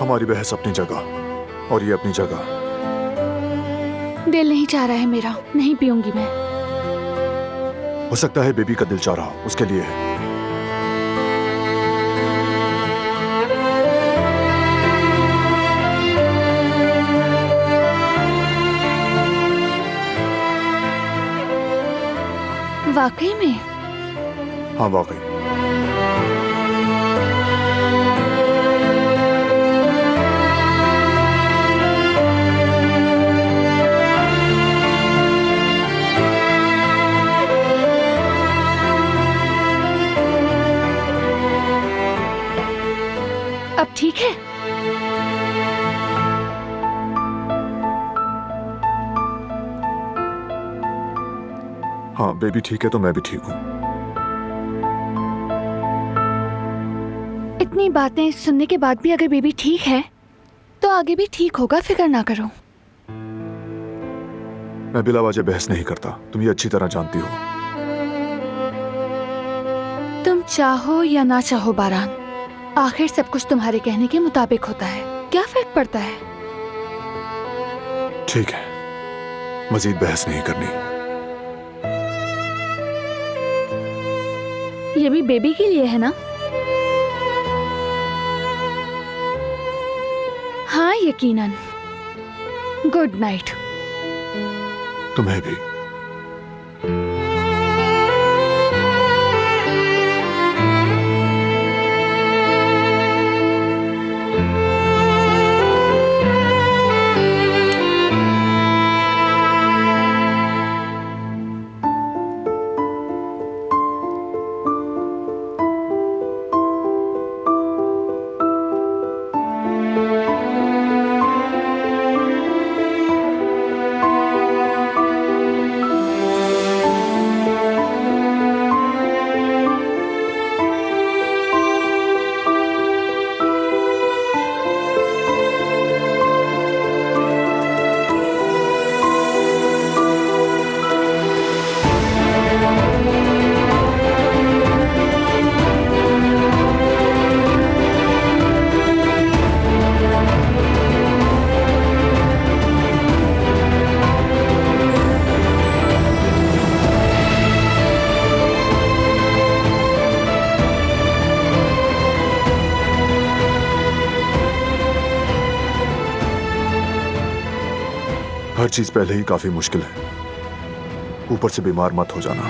हमारी बहस अपनी जगह और ये अपनी जगह। दिल नहीं चाह रहा है मेरा, नहीं पीऊंगी मैं। हो सकता है बेबी का दिल चाह रहा हो, उसके लिए है। वाकई में? हाँ वाकई। अब ठीक है? हाँ बेबी ठीक है तो मैं भी ठीक हूँ। इतनी बातें सुनने के बाद भी अगर बेबी ठीक है तो आगे भी ठीक होगा, फिक्र ना करो। मैं बिला वजह बहस नहीं करता, तुम ये अच्छी तरह जानती हो। तुम चाहो या ना चाहो बारान, आखिर सब कुछ तुम्हारे कहने के मुताबिक होता है। क्या फर्क पड़ता है? ठीक है, मजीद बहस नहीं करनी। ये भी बेबी के लिए है ना? हाँ यकीनन। Good night. तुम्हें भी। हर चीज पहले ही काफी मुश्किल है, ऊपर से बीमार मत हो जाना।